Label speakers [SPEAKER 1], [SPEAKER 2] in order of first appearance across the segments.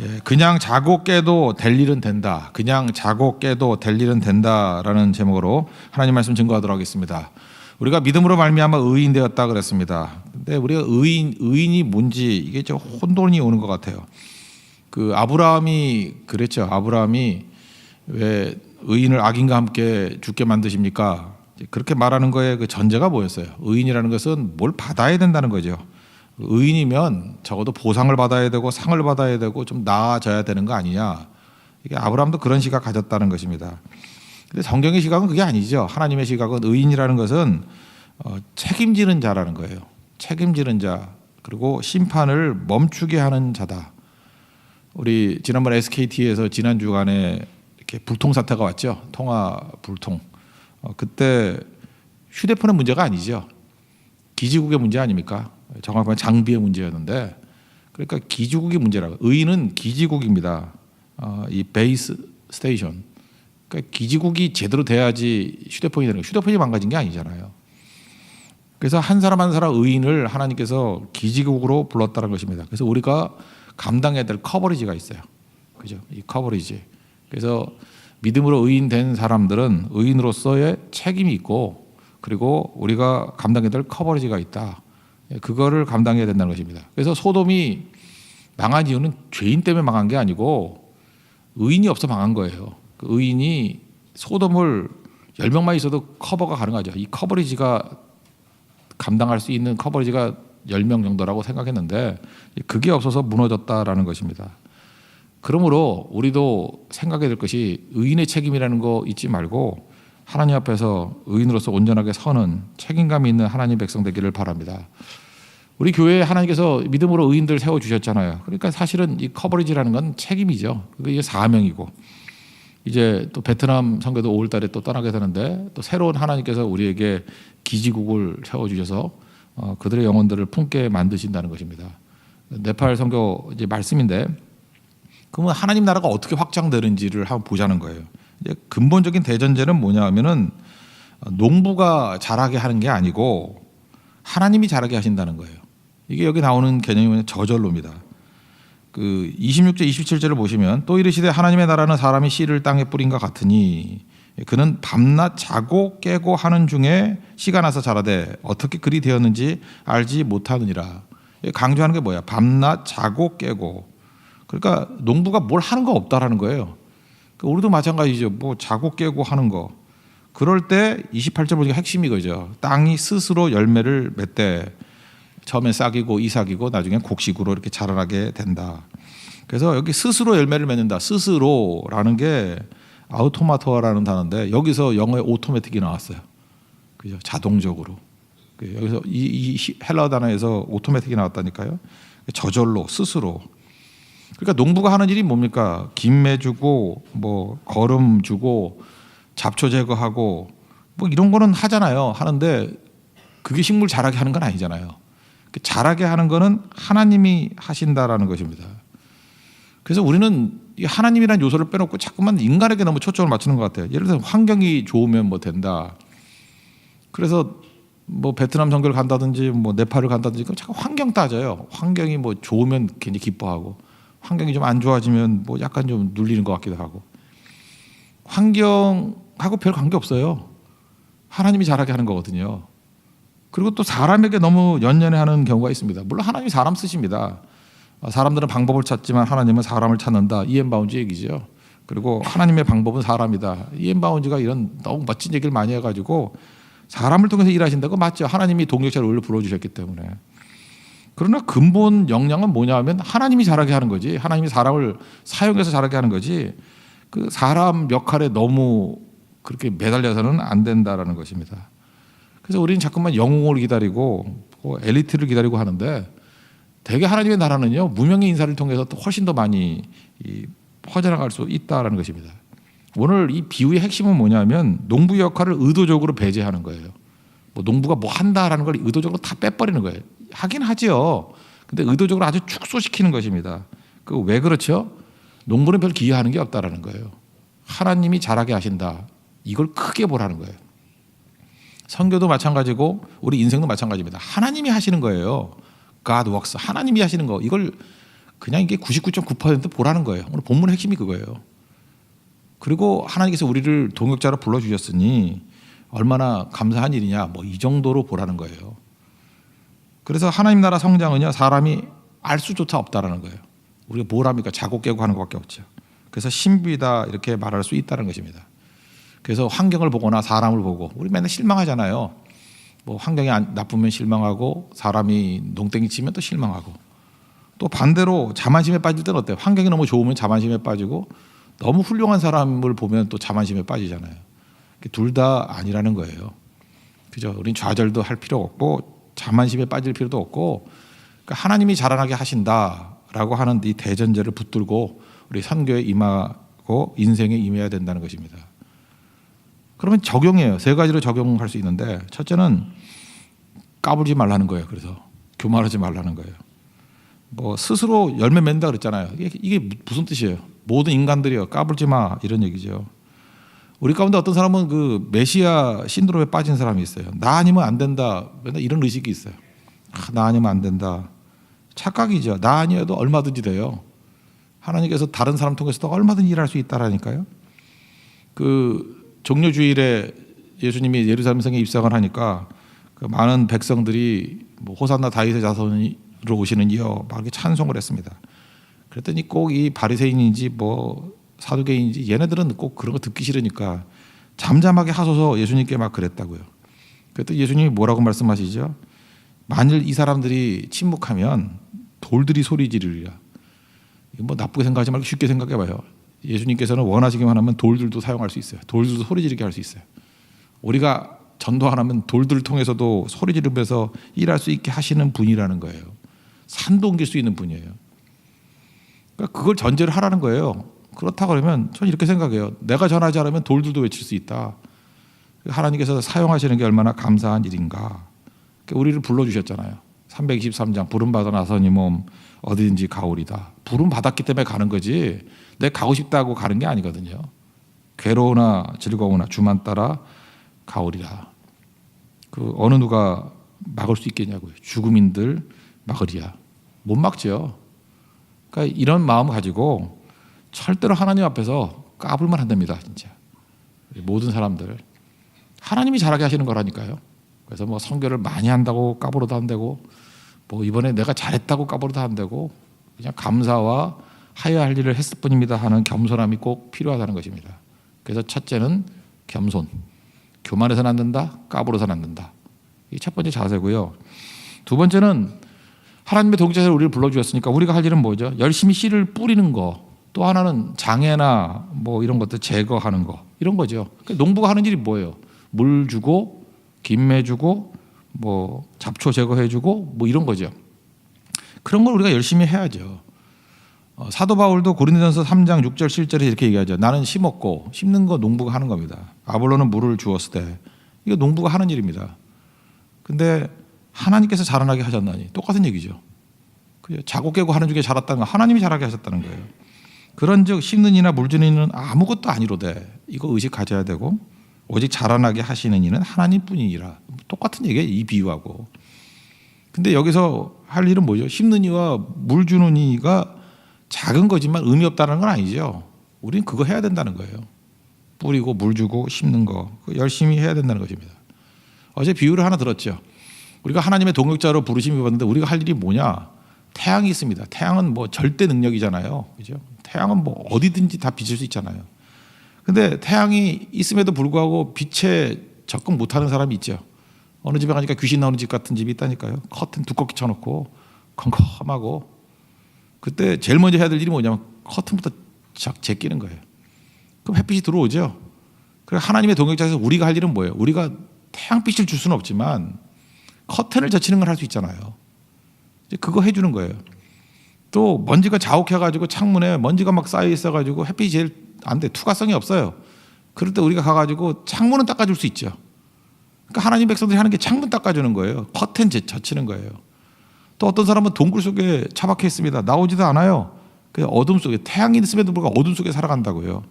[SPEAKER 1] 예, 그냥 자고 깨도 될 일은 된다. 그냥 자고 깨도 될 일은 된다라는 제목으로 하나님 말씀 증거하도록 하겠습니다. 우리가 믿음으로 말미암아 의인 되었다 그랬습니다. 근데 우리가 의인이 뭔지 이게 좀 혼돈이 오는 것 같아요. 그 아브라함이 그랬죠. 아브라함이 왜 의인을 악인과 함께 죽게 만드십니까? 그렇게 말하는 거에 그 전제가 뭐였어요? 의인이라는 것은 뭘 받아야 된다는 거죠. 의인이면 적어도 보상을 받아야 되고 상을 받아야 되고 좀 나아져야 되는 거 아니냐. 이게 아브라함도 그런 시각 가졌다는 것입니다. 근데 성경의 시각은 그게 아니죠. 하나님의 시각은 의인이라는 것은 책임지는 자라는 거예요. 책임지는 자, 그리고 심판을 멈추게 하는 자다. 우리 지난번 SKT에서 지난 주간에 이렇게 불통 사태가 왔죠. 통화 불통. 그때 휴대폰의 문제가 아니죠. 기지국의 문제 아닙니까? 정확하면 장비의 문제였는데, 그러니까 기지국이 문제라고. 의인은 기지국입니다. 이 베이스 스테이션. 그러니까 기지국이 제대로 돼야지 휴대폰이 되는 거예요. 휴대폰이 망가진 게 아니잖아요. 그래서 한 사람 한 사람 의인을 하나님께서 기지국으로 불렀다는 것입니다. 그래서 우리가 감당해야 될 커버리지가 있어요. 그죠? 이 커버리지. 그래서 믿음으로 의인된 사람들은 의인으로서의 책임이 있고, 그리고 우리가 감당해야 될 커버리지가 있다. 그거를 감당해야 된다는 것입니다. 그래서 소돔이 망한 이유는 죄인 때문에 망한 게 아니고 의인이 없어 망한 거예요. 그 의인이 소돔을 10명만 있어도 커버가 가능하죠. 이 커버리지가 감당할 수 있는 커버리지가 10명 정도라고 생각했는데 그게 없어서 무너졌다라는 것입니다. 그러므로 우리도 생각해야 될 것이 의인의 책임이라는 거 잊지 말고 하나님 앞에서 의인으로서 온전하게 서는 책임감이 있는 하나님 백성 되기를 바랍니다. 우리 교회에 하나님께서 믿음으로 의인들 세워주셨잖아요. 그러니까 사실은 이 커버리지라는 건 책임이죠. 그게 사명이고, 이제 또 베트남 선교도 5월 달에 또 떠나게 되는데 또 새로운 하나님께서 우리에게 기지국을 세워주셔서 그들의 영혼들을 품게 만드신다는 것입니다. 네팔 선교 이제 말씀인데, 그러면 하나님 나라가 어떻게 확장되는지를 한번 보자는 거예요. 이제 근본적인 대전제는 뭐냐 하면은 농부가 자라게 하는 게 아니고 하나님이 자라게 하신다는 거예요. 이게 여기 나오는 개념이 저절로입니다. 그 26절 27절을 보시면 또 이르시되 하나님의 나라는 사람이 씨를 땅에 뿌린과 같으니 그는 밤낮 자고 깨고 하는 중에 씨가 나서 자라되 어떻게 그리 되었는지 알지 못하느니라. 강조하는 게 뭐야? 밤낮 자고 깨고. 그러니까 농부가 뭘 하는 거 없다라는 거예요. 우리도 마찬가지죠. 뭐 자고 깨고 하는 거. 그럴 때 28절 보니까 핵심이 그죠. 땅이 스스로 열매를 맺되 처음엔 싹이고 이삭이고 나중에 곡식으로 이렇게 자라나게 된다. 그래서 여기 스스로 열매를 맺는다. 스스로라는 게 아우토마토라는 단어인데 여기서 영어에 오토매틱이 나왔어요. 그죠? 자동적으로. 여기서 이 헬라어 단어에서 오토매틱이 나왔다니까요. 저절로 스스로. 그러니까 농부가 하는 일이 뭡니까? 김매 주고 뭐 거름 주고 잡초 제거하고 뭐 이런 거는 하잖아요. 하는데 그게 식물 자라게 하는 건 아니잖아요. 자라게 하는 거는 하나님이 하신다라는 것입니다. 그래서 우리는 이 하나님이라는 요소를 빼놓고 자꾸만 인간에게 너무 초점을 맞추는 것 같아요. 예를 들어서 환경이 좋으면 뭐 된다. 그래서 뭐 베트남 선교를 간다든지 뭐 네팔을 간다든지 자꾸 환경 따져요. 환경이 뭐 좋으면 괜히 기뻐하고 환경이 좀 안 좋아지면 뭐 약간 좀 눌리는 것 같기도 하고. 환경하고 별 관계 없어요. 하나님이 자라게 하는 거거든요. 그리고 또 사람에게 너무 연연해하는 경우가 있습니다. 물론 하나님이 사람 쓰십니다. 사람들은 방법을 찾지만 하나님은 사람을 찾는다. 이엔 바운즈 얘기죠. 그리고 하나님의 방법은 사람이다. 이엔 바운즈가 이런 너무 멋진 얘기를 많이 해가지고 사람을 통해서 일하신다고 맞죠. 하나님이 동력자를 원래 불러주셨기 때문에. 그러나 근본 역량은 뭐냐 하면 하나님이 자라게 하는 거지. 하나님이 사람을 사용해서 자라게 하는 거지. 그 사람 역할에 너무 그렇게 매달려서는 안 된다라는 것입니다. 그래서 우리는 자꾸만 영웅을 기다리고 엘리트를 기다리고 하는데 대개 하나님의 나라는요 무명의 인사를 통해서 또 훨씬 더 많이 퍼져나갈 수 있다라는 것입니다. 오늘 이 비유의 핵심은 뭐냐면 농부의 역할을 의도적으로 배제하는 거예요. 뭐 농부가 뭐 한다라는 걸 의도적으로 다 빼버리는 거예요. 하긴 하죠. 근데 의도적으로 아주 축소시키는 것입니다. 그 왜 그렇죠? 농부는 별 기여하는 게 없다라는 거예요. 하나님이 잘하게 하신다. 이걸 크게 보라는 거예요. 선교도 마찬가지고 우리 인생도 마찬가지입니다. 하나님이 하시는 거예요. God works. 하나님이 하시는 거. 이걸 그냥 이게 99.9% 보라는 거예요. 오늘 본문의 핵심이 그거예요. 그리고 하나님께서 우리를 동역자로 불러주셨으니 얼마나 감사한 일이냐, 뭐 이 정도로 보라는 거예요. 그래서 하나님 나라 성장은요, 사람이 알 수조차 없다라는 거예요. 우리가 뭘 합니까? 자고 깨고 하는 것밖에 없죠. 그래서 신비다 이렇게 말할 수 있다는 것입니다. 그래서 환경을 보거나 사람을 보고 우리 맨날 실망하잖아요. 뭐 환경이 나쁘면 실망하고 사람이 농땡이 치면 또 실망하고, 또 반대로 자만심에 빠질 때는 어때요? 환경이 너무 좋으면 자만심에 빠지고 너무 훌륭한 사람을 보면 또 자만심에 빠지잖아요. 둘 다 아니라는 거예요. 그죠? 우린 좌절도 할 필요 없고 자만심에 빠질 필요도 없고, 그러니까 하나님이 자라나게 하신다라고 하는 이 대전제를 붙들고 우리 선교에 임하고 인생에 임해야 된다는 것입니다. 그러면 적용이에요. 세 가지로 적용할 수 있는데, 첫째는 까불지 말라는 거예요. 그래서 교만하지 말라는 거예요. 뭐 스스로 열매 맺는다 그랬잖아요. 이게 무슨 뜻이에요? 모든 인간들이요, 까불지 마 이런 얘기죠. 우리 가운데 어떤 사람은 그 메시아 신드롬에 빠진 사람이 있어요. 나 아니면 안 된다, 맨날 이런 의식이 있어요. 나 아니면 안 된다. 착각이죠. 나 아니어도 얼마든지 돼요. 하나님께서 다른 사람 통해서도 얼마든지 일할 수 있다라니까요. 그 종려주일에 예수님이 예루살렘 성에 입성을 하니까 그 많은 백성들이 뭐 호산나 다윗의 자손으로 오시는 이여 막 이렇게 찬송을 했습니다. 그랬더니 꼭 이 바리새인인지 뭐 사두개인지 얘네들은 꼭 그런 거 듣기 싫으니까 잠잠하게 하소서 예수님께 막 그랬다고요. 그랬더니 예수님이 뭐라고 말씀하시죠? 만일 이 사람들이 침묵하면 돌들이 소리 지르리라. 이거 뭐 나쁘게 생각하지 말고 쉽게 생각해봐요. 예수님께서는 원하시기만 하면 돌들도 사용할 수 있어요. 돌들도 소리 지르게 할 수 있어요. 우리가 전도 하나면 돌들을 통해서도 소리 지르면서 일할 수 있게 하시는 분이라는 거예요. 산도 옮길 수 있는 분이에요. 그러니까 그걸 전제를 하라는 거예요. 그렇다 그러면 저는 이렇게 생각해요. 내가 전하지 않으면 돌들도 외칠 수 있다. 하나님께서 사용하시는 게 얼마나 감사한 일인가. 우리를 불러주셨잖아요. 323장 부름받아 나서니 몸 어디든지 가오리다. 부름 받았기 때문에 가는 거지 내가 가고 싶다고 가는 게 아니거든요. 괴로우나 즐거우나 주만 따라 가오리라. 그 어느 누가 막을 수 있겠냐고요. 죽음인들 막으리야. 못 막죠. 그러니까 이런 마음을 가지고 절대로 하나님 앞에서 까불만 한답니다. 진짜 모든 사람들 하나님이 잘하게 하시는 거라니까요. 그래서 뭐 선교를 많이 한다고 까불어도 안 되고, 뭐 이번에 내가 잘했다고 까불어도 안 되고, 그냥 감사와 하여야 할 일을 했을 뿐입니다 하는 겸손함이 꼭 필요하다는 것입니다. 그래서 첫째는 겸손. 교만해서는 안 된다, 까불어서는 안 된다. 이게 첫 번째 자세고요. 두 번째는 하나님의 동역자로 우리를 불러주셨으니까 우리가 할 일은 뭐죠? 열심히 씨를 뿌리는 거. 또 하나는 장애나 뭐 이런 것들 제거하는 거, 이런 거죠. 그러니까 농부가 하는 일이 뭐예요? 물 주고 김매 주고 뭐 잡초 제거해 주고 뭐 이런 거죠. 그런 걸 우리가 열심히 해야죠. 사도 바울도 고린도전서 3장 6절 7절에 이렇게 얘기하죠. 나는 심었고 심는 거 농부가 하는 겁니다. 아볼로는 물을 주었을 때 이거 농부가 하는 일입니다. 근데 하나님께서 자라나게 하셨나니 똑같은 얘기죠. 자고 깨고 하는 중에 자랐다는 건 하나님이 자라게 하셨다는 거예요. 그런즉 심는 이나 물 주는 이는 아무것도 아니로되 이거 의식 가져야 되고 오직 자라나게 하시는 이는 하나님뿐이니라. 똑같은 얘기예요. 이 비유하고. 근데 여기서 할 일은 뭐죠? 심는 이와 물 주는 이가 작은 거지만 의미 없다는 건 아니죠. 우리는 그거 해야 된다는 거예요. 뿌리고 물 주고 심는 거 열심히 해야 된다는 것입니다. 어제 비유를 하나 들었죠. 우리가 하나님의 동역자로 부르심이 받는데 우리가 할 일이 뭐냐? 태양이 있습니다. 태양은 뭐 절대 능력이잖아요. 그죠? 태양은 뭐 어디든지 다 비칠 수 있잖아요. 근데 태양이 있음에도 불구하고 빛에 접근 못하는 사람이 있죠. 어느 집에 가니까 귀신 나오는 집 같은 집이 있다니까요. 커튼 두껍게 쳐놓고 컴컴하고, 그때 제일 먼저 해야 될 일이 뭐냐면 커튼부터 쫙 제끼는 거예요. 그럼 햇빛이 들어오죠. 그래 하나님의 동역자에서 우리가 할 일은 뭐예요? 우리가 태양빛을 줄 수는 없지만 커튼을 젖히는 걸 할 수 있잖아요. 이제 그거 해주는 거예요. 또 먼지가 자욱해가지고 창문에 먼지가 막 쌓여 있어가지고 햇빛이 제일 안 돼. 투과성이 없어요. 그럴 때 우리가 가가지고 창문은 닦아줄 수 있죠. 그러니까 하나님 백성들이 하는 게 창문 닦아주는 거예요. 커튼 젖히는 거예요. 또 어떤 사람은 동굴 속에 처박혀 있습니다. 나오지도 않아요. 그냥 어둠 속에, 태양이 있음에도 불구하고 어둠 속에 살아간다고요.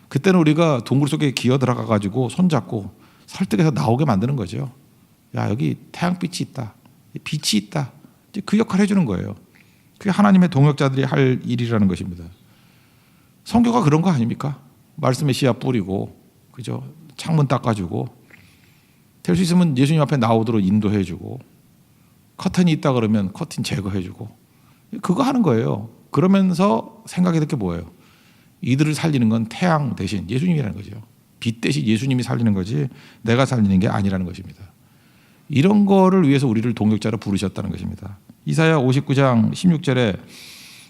[SPEAKER 1] 그때는 우리가 동굴 속에 기어 들어가가지고 손잡고 설득해서 나오게 만드는 거죠. 야, 여기 태양빛이 있다. 빛이 있다. 이제 그 역할을 해주는 거예요. 그게 하나님의 동역자들이 할 일이라는 것입니다. 성교가 그런 거 아닙니까? 말씀의 씨앗 뿌리고, 그죠? 창문 닦아주고, 될 수 있으면 예수님 앞에 나오도록 인도해주고, 커튼이 있다 그러면 커튼 제거해주고, 그거 하는 거예요. 그러면서 생각이 들 게 뭐예요? 이들을 살리는 건 태양 대신 예수님이라는 거죠. 빛 대신 예수님이 살리는 거지 내가 살리는 게 아니라는 것입니다. 이런 거를 위해서 우리를 동역자로 부르셨다는 것입니다. 이사야 59장 16절에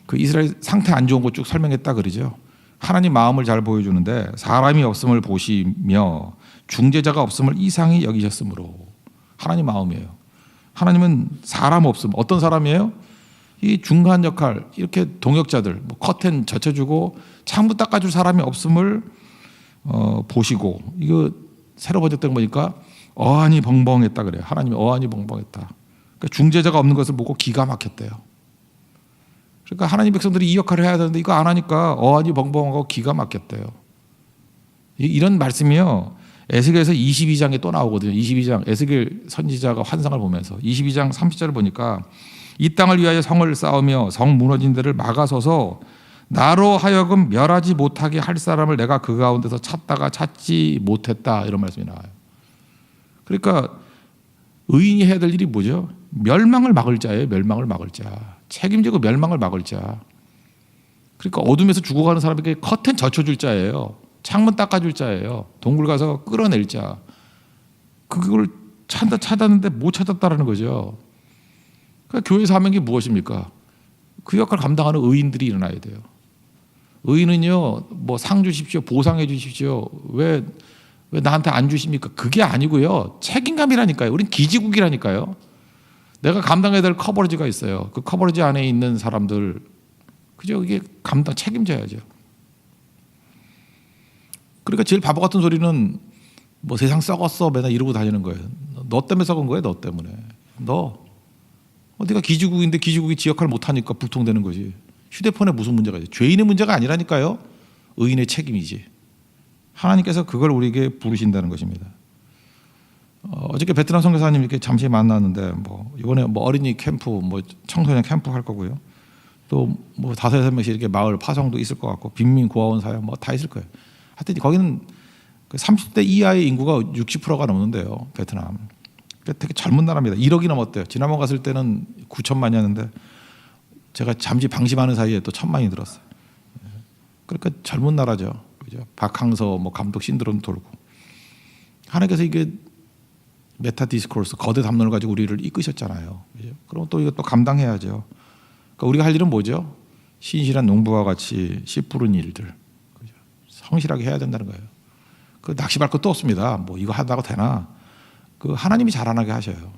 [SPEAKER 1] 그 이스라엘 상태 안 좋은 거 쭉 설명했다 그러죠. 하나님 마음을 잘 보여주는데 사람이 없음을 보시며 중재자가 없음을 이상히 여기셨으므로. 하나님 마음이에요. 하나님은 사람 없음. 어떤 사람이에요? 이 중간 역할, 이렇게 동역자들, 뭐 커튼 젖혀주고 창문 닦아줄 사람이 없음을 보시고, 이거 새로 번역된 거니까 어안이 벙벙했다 그래요. 하나님이 어안이 벙벙했다. 그러니까 중재자가 없는 것을 보고 기가 막혔대요. 그러니까 하나님 백성들이 이 역할을 해야 되는데 이거 안 하니까 어안이 벙벙하고 기가 막혔대요. 이런 말씀이요, 에스겔에서 22장에 또 나오거든요. 22장 에스겔 선지자가 환상을 보면서 22장 30절을 보니까 이 땅을 위하여 성을 쌓으며 성 무너진 데를 막아서서 나로 하여금 멸하지 못하게 할 사람을 내가 그 가운데서 찾다가 찾지 못했다, 이런 말씀이 나와요. 그러니까 의인이 해야 될 일이 뭐죠? 멸망을 막을 자예요. 멸망을 막을 자. 책임지고 멸망을 막을 자. 그러니까 어둠에서 죽어가는 사람에게 커튼 젖혀줄 자예요. 창문 닦아줄 자예요. 동굴 가서 끌어낼 자. 그걸 찾았는데 못 찾았다라는 거죠. 그러니까 교회 사명이 무엇입니까? 그 역할을 감당하는 의인들이 일어나야 돼요. 의인은요, 뭐 상 주십시오, 보상해 주십시오. 왜 나한테 안 주십니까? 그게 아니고요, 책임감이라니까요. 우린 기지국이라니까요. 내가 감당해야 될 커버리지가 있어요. 그 커버리지 안에 있는 사람들, 그죠? 이게 책임져야죠. 그러니까 제일 바보 같은 소리는 뭐 세상 썩었어 맨날 이러고 다니는 거예요. 너 때문에 썩은 거예요. 너 때문에. 네가 기지국인데 기지국이 지 역할을 못하니까 불통되는 거지. 휴대폰에 무슨 문제가 있어요? 죄인의 문제가 아니라니까요. 의인의 책임이지. 하나님께서 그걸 우리에게 부르신다는 것입니다. 어저께 베트남 선교사님 이렇게 잠시 만났는데, 뭐 이번에 뭐 어린이 캠프, 뭐 청소년 캠프 할 거고요. 또 뭐 5-6명씩 이렇게 마을 파송도 있을 것 같고, 빈민 고아원 사역 뭐 다 있을 거예요. 하여튼 거기는 30대 이하의 인구가 60%가 넘는데요, 베트남. 되게 젊은 나라입니다. 1억이 넘었대요. 지난번 갔을 때는 9천만이었는데 제가 잠시 방심하는 사이에 또 1,000만이 들었어요. 그러니까 젊은 나라죠. 그죠? 박항서 뭐 감독 신드롬 돌고. 하나님께서 이게 메타 디스코스, 거대 담론을 가지고 우리를 이끄셨잖아요. 그죠? 그럼 또 이것도 감당해야죠. 그러니까 우리가 할 일은 뭐죠? 신실한 농부와 같이 씨 뿌른 일들. 그죠? 성실하게 해야 된다는 거예요. 그 낚시할 것도 없습니다. 뭐 이거 하다가 되나? 그 하나님이 자라나게 하셔요.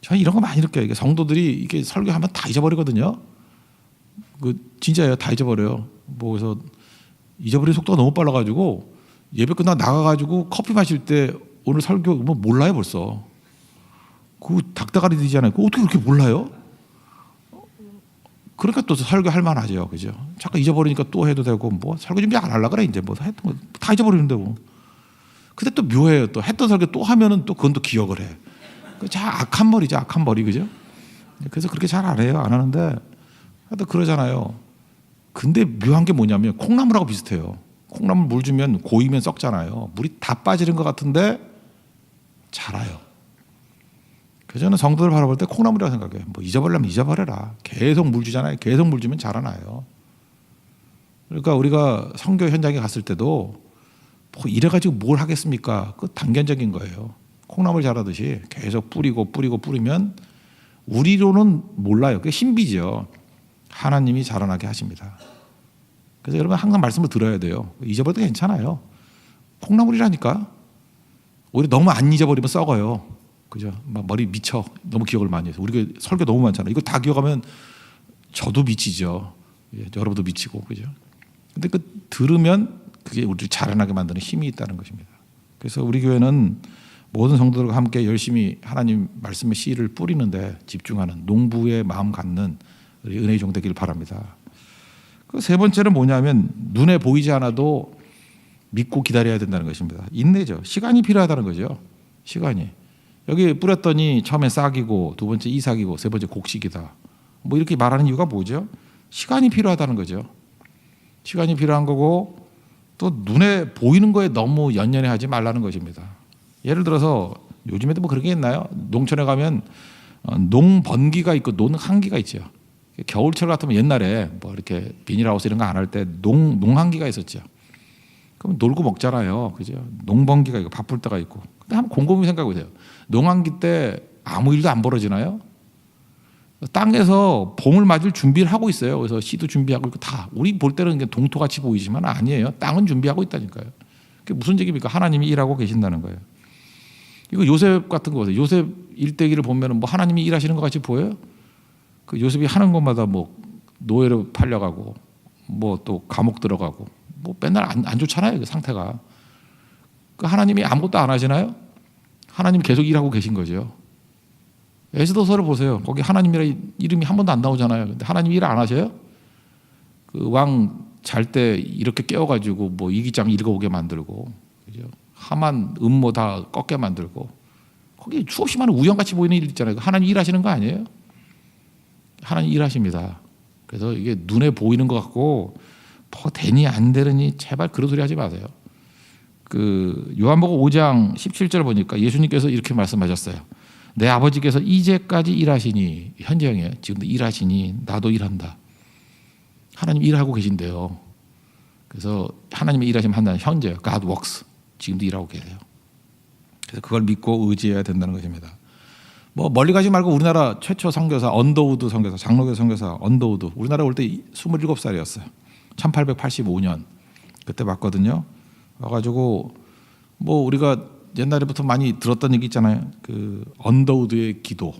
[SPEAKER 1] 저는 이런 거 많이 느껴요. 이게 성도들이 이게 설교하면 다 잊어버리거든요. 그 진짜예요. 다 잊어버려요. 뭐 그래서 잊어버리는 속도가 너무 빨라가지고 예배 끝나고 나가가지고 커피 마실 때 오늘 설교 뭐 몰라요 벌써. 그 닭다가리 되잖아요. 그거 어떻게 그렇게 몰라요? 그러니까 또 설교할 만하죠, 그죠? 잠깐 잊어버리니까 또 해도 되고, 뭐 설교 준비 안 하려 그래 이제 뭐 했던 거 다 잊어버리는데 뭐. 근데 또 묘해요. 또 했던 설교 또 하면은 또 그건 또 기억을 해. 자, 악한 머리죠, 악한 머리, 그죠? 그래서 그렇게 잘 안 해요, 안 하는데 하여튼 그러잖아요. 근데 묘한 게 뭐냐면 콩나물하고 비슷해요. 콩나물 물 주면 고이면 썩잖아요. 물이 다 빠지는 것 같은데 자라요. 그래서 저는 성도들 바라볼 때 콩나물이라고 생각해요. 뭐 잊어버리려면 잊어버려라. 계속 물 주잖아요. 계속 물 주면 자라나요. 그러니까 우리가 선교 현장에 갔을 때도 뭐 이래가지고 뭘 하겠습니까? 그 단견적인 거예요. 콩나물 자라듯이 계속 뿌리면 우리로는 몰라요. 그게 신비죠. 하나님이 자라나게 하십니다. 그래서 여러분 항상 말씀을 들어야 돼요. 잊어버려도 괜찮아요. 콩나물이라니까. 오히려 너무 안 잊어버리면 썩어요. 그죠? 막 머리 미쳐. 너무 기억을 많이 해서. 우리가 설교 너무 많잖아요. 이거 다 기억하면 저도 미치죠. 예, 여러분도 미치고. 그죠? 근데 그 들으면 그게 우리를 자라나게 만드는 힘이 있다는 것입니다. 그래서 우리 교회는 모든 성도들과 함께 열심히 하나님 말씀의 씨를 뿌리는데 집중하는 농부의 마음 갖는 우리 은혜의 종 되기를 바랍니다. 그 세 번째는 뭐냐면 눈에 보이지 않아도 믿고 기다려야 된다는 것입니다. 인내죠. 시간이 필요하다는 거죠. 시간이. 여기 뿌렸더니 처음에 싹이고 두 번째 이삭이고 세 번째 곡식이다. 뭐 이렇게 말하는 이유가 뭐죠? 시간이 필요하다는 거죠. 시간이 필요한 거고 또 눈에 보이는 거에 너무 연연해하지 말라는 것입니다. 예를 들어서 요즘에도 뭐 그런 게 있나요? 농촌에 가면 농번기가 있고 농한기가 있죠. 겨울철 같으면 옛날에 뭐 이렇게 비닐하우스 이런 거 안 할 때 농한기가 있었죠. 그럼 놀고 먹잖아요. 그죠? 농번기가 있고 바쁠 때가 있고. 근데 한번 곰곰이 생각해 보세요. 농한기 때 아무 일도 안 벌어지나요? 땅에서 봄을 맞을 준비를 하고 있어요. 그래서 씨도 준비하고 있고 다. 우리 볼 때는 동토같이 보이지만 아니에요. 땅은 준비하고 있다니까요. 그게 무슨 얘기입니까? 하나님이 일하고 계신다는 거예요. 이거 요셉 같은 거 보세요. 요셉 일대기를 보면 뭐 하나님이 일하시는 것 같이 보여요? 그 요셉이 하는 것마다 뭐 노예로 팔려가고 뭐 또 감옥 들어가고 뭐 맨날 안 좋잖아요. 그 상태가. 그 하나님이 아무것도 안 하시나요? 하나님이 계속 일하고 계신 거죠. 에스더서를 보세요. 거기 하나님이라는 이름이 한 번도 안 나오잖아요. 근데 하나님 일 안 하셔요? 그 왕 잘 때 이렇게 깨워가지고 뭐 이기장 읽어오게 만들고, 그죠? 하만 음모 다 꺾게 만들고, 거기 수없이 많은 우연같이 보이는 일 있잖아요. 하나님 일하시는 거 아니에요? 하나님 일하십니다. 그래서 이게 눈에 보이는 것 같고 뭐 되니 안 되느니 제발 그런 소리 하지 마세요. 그 요한복음 5장 17절 보니까 예수님께서 이렇게 말씀하셨어요. 내 아버지께서 이제까지 일하시니, 현재형이에요. 지금도 일하시니 나도 일한다. 하나님 일하고 계신데요. 그래서 하나님이 일하시면 한다는 현재요. God works. 지금도 일하고 계세요. 그래서 그걸 믿고 의지해야 된다는 것입니다. 뭐 멀리 가지 말고 우리나라 최초 선교사 언더우드 선교사, 장로교 선교사 언더우드, 우리나라 올 때 27살이었어요. 1885년 그때 봤거든요. 와가지고 뭐 우리가 옛날에부터 많이 들었던 얘기 있잖아요. 그 언더우드의 기도.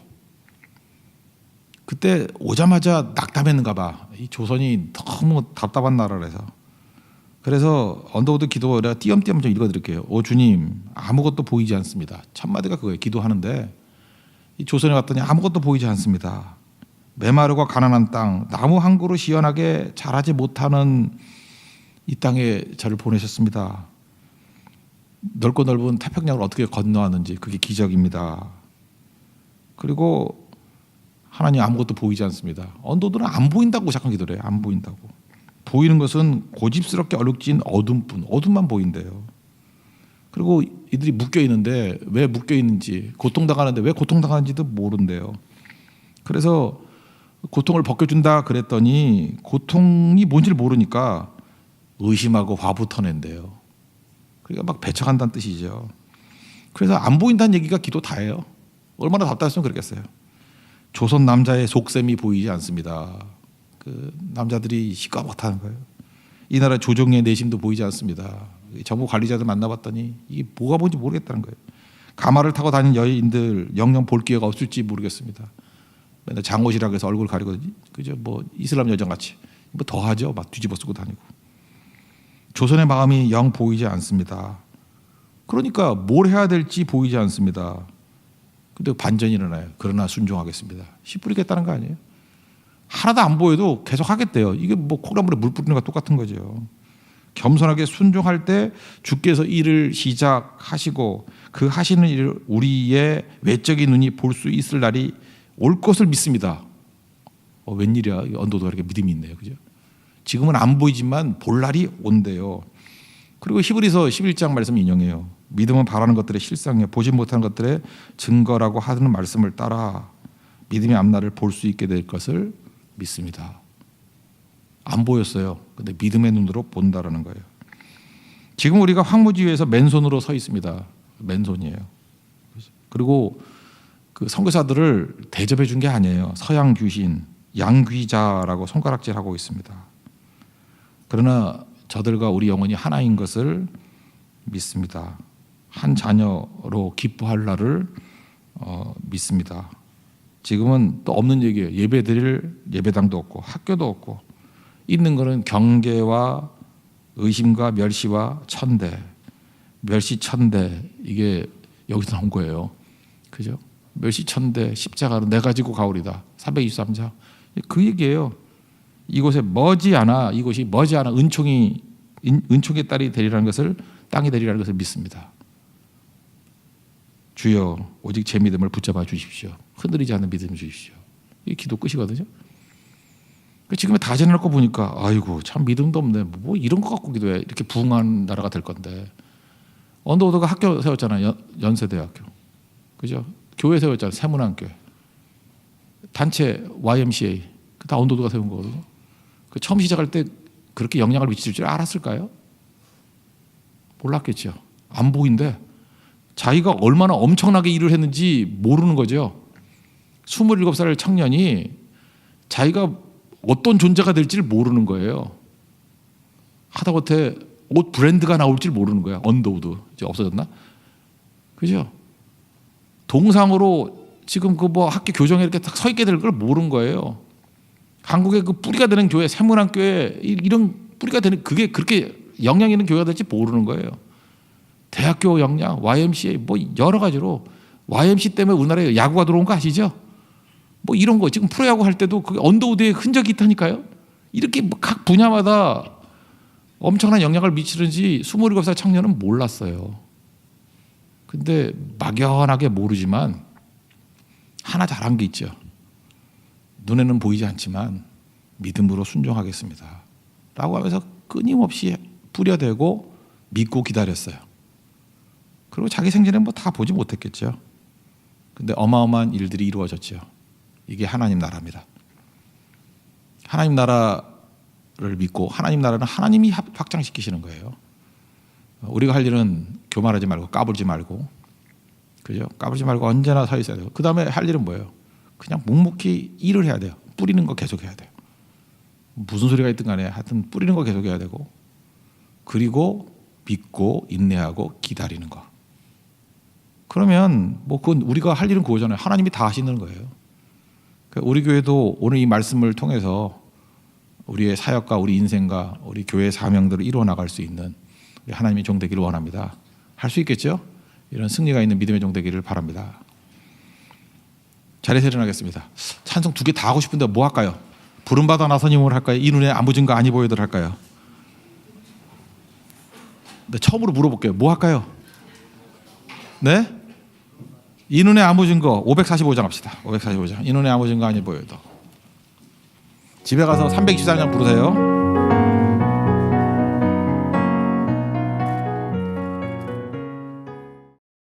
[SPEAKER 1] 그때 오자마자 낙담했는가 봐. 이 조선이 너무 답답한 나라라서. 그래서 언더우드 기도를 띄엄띄엄 좀 읽어드릴게요. 오 주님, 아무것도 보이지 않습니다. 첫 마디가 그거예요. 기도하는데 이 조선에 갔더니 아무것도 보이지 않습니다. 메마르고 가난한 땅, 나무 한 그루 시원하게 자라지 못하는 이 땅에 저를 보내셨습니다. 넓고 넓은 태평양을 어떻게 건너왔는지 그게 기적입니다. 그리고 하나님 아무것도 보이지 않습니다. 언더들은 안 보인다고 잠깐 기도를 해요. 안 보인다고. 보이는 것은 고집스럽게 얼룩진 어둠뿐, 어둠만 보인대요. 그리고 이들이 묶여 있는데 왜 묶여 있는지, 고통당하는데 왜 고통당하는지도 모른대요. 그래서 고통을 벗겨준다 그랬더니 고통이 뭔지를 모르니까 의심하고 화부터 낸대요. 그러니까 막 배척한다는 뜻이죠. 그래서 안 보인다는 얘기가 기도 다예요. 얼마나 답답했으면 그랬겠어요. 조선 남자의 속셈이 보이지 않습니다. 그 남자들이 시꺼멓다는 거예요. 이 나라 조정의 내심도 보이지 않습니다. 정부 관리자들 만나봤더니 이게 뭐가 뭔지 모르겠다는 거예요. 가마를 타고 다니는 여인들 영영 볼 기회가 없을지 모르겠습니다. 맨날 장옷이라고 해서 얼굴 가리고 그죠? 뭐 이슬람 여정 같이 뭐 더하죠. 막 뒤집어 쓰고 다니고. 조선의 마음이 영 보이지 않습니다. 그러니까 뭘 해야 될지 보이지 않습니다. 근데 반전이 일어나요. 그러나 순종하겠습니다. 씨 뿌리겠다는 거 아니에요? 하나도 안 보여도 계속 하겠대요. 이게 뭐 콩나물에 물 뿌리는 거랑 똑같은 거죠. 겸손하게 순종할 때 주께서 일을 시작하시고 그 하시는 일을 우리의 외적인 눈이 볼 수 있을 날이 올 것을 믿습니다. 웬일이야? 언더도 이렇게 믿음이 있네요. 그죠? 지금은 안 보이지만 볼 날이 온대요. 그리고 히브리서 11장 말씀 인용해요. 믿음은 바라는 것들의 실상이요 보지 못하는 것들의 증거라고 하는 말씀을 따라 믿음의 앞날을 볼 수 있게 될 것을 믿습니다. 안 보였어요. 근데 믿음의 눈으로 본다라는 거예요. 지금 우리가 황무지 위에서 맨손으로 서 있습니다. 맨손이에요. 그리고 그 선교사들을 대접해 준 게 아니에요. 서양 귀신, 양귀자라고 손가락질하고 있습니다. 그러나 저들과 우리 영혼이 하나인 것을 믿습니다. 한 자녀로 기뻐할 날을 믿습니다. 지금은 또 없는 얘기예요. 예배 드릴 예배당도 없고 학교도 없고 있는 거는 경계와 의심과 멸시와 천대, 멸시 천대 이게 여기서 나온 거예요. 그죠? 멸시 천대 십자가로 내 가지고 가오리다. 323장 그 얘기예요. 이곳에 머지않아 이곳이 머지않아 은총의 딸이 되리라는 것을 땅이 되리라는 것을 믿습니다. 주여 오직 제 믿음을 붙잡아 주십시오. 흔들리지 않는 믿음 주십시오. 이게 기도 끝이거든요. 지금에 다 지내놓고 보니까 아이고 참 믿음도 없네. 뭐 이런 거 갖고 기도해. 이렇게 부흥한 나라가 될 건데. 언더우드가 학교 세웠잖아요. 연세대학교. 그죠? 교회 세웠잖아요. 세문안교회. 단체 YMCA. 다 언더우드가 세운 거거든요. 처음 시작할 때 그렇게 영향을 미칠 줄 알았을까요? 몰랐겠죠. 안 보인데 자기가 얼마나 엄청나게 일을 했는지 모르는 거죠. 27살 청년이 자기가 어떤 존재가 될지를 모르는 거예요. 하다못해 옷 브랜드가 나올지 모르는 거야. 언더우드 이제 없어졌나? 그죠? 동상으로 지금 그 뭐 학교 교정에 이렇게 딱 서 있게 될 걸 모르는 거예요. 한국의 그 뿌리가 되는 교회, 세문안교회 이런 뿌리가 되는 그게 그렇게 영향 있는 교회가 될지 모르는 거예요. 대학교 역량, YMCA 뭐 여러 가지로 YMCA 때문에 우리나라에 야구가 들어온 거 아시죠? 뭐 이런 거 지금 프로야구 할 때도 그게 언더우드의 흔적이 있다니까요. 이렇게 뭐 각 분야마다 엄청난 영향을 미치는지 27살 청년은 몰랐어요. 근데 막연하게 모르지만 하나 잘한 게 있죠. 눈에는 보이지 않지만 믿음으로 순종하겠습니다 라고 하면서 끊임없이 뿌려대고 믿고 기다렸어요. 그리고 자기 생전에 뭐 다 보지 못했겠죠. 근데 어마어마한 일들이 이루어졌죠. 이게 하나님 나라입니다. 하나님 나라를 믿고 하나님 나라는 하나님이 확장시키시는 거예요. 우리가 할 일은 교만하지 말고 까불지 말고, 그죠? 까불지 말고 언제나 서 있어야 돼요. 그 다음에 할 일은 뭐예요? 그냥 묵묵히 일을 해야 돼요. 뿌리는 거 계속 해야 돼요. 무슨 소리가 있든 간에 하여튼 뿌리는 거 계속 해야 되고, 그리고 믿고 인내하고 기다리는 거. 그러면 뭐 그건 우리가 할 일은 그거잖아요. 하나님이 다 하시는 거예요. 우리 교회도 오늘 이 말씀을 통해서 우리의 사역과 우리 인생과 우리 교회의 사명들을 이루어 나갈 수 있는 하나님의 종 되기를 원합니다. 할 수 있겠죠? 이런 승리가 있는 믿음의 종 되기를 바랍니다. 자리에서 일어나겠습니다. 찬송 2개 다 하고 싶은데 뭐 할까요? 부름받아 나서님을 할까요? 이 눈에 아무 증거 아니 보여들 할까요? 네, 처음으로 물어볼게요. 뭐 할까요? 네? 이 눈에 아무 증거 545장 합시다. 545장. 이 눈에 아무 증거 아니 보여도. 집에 가서 324장 부르세요.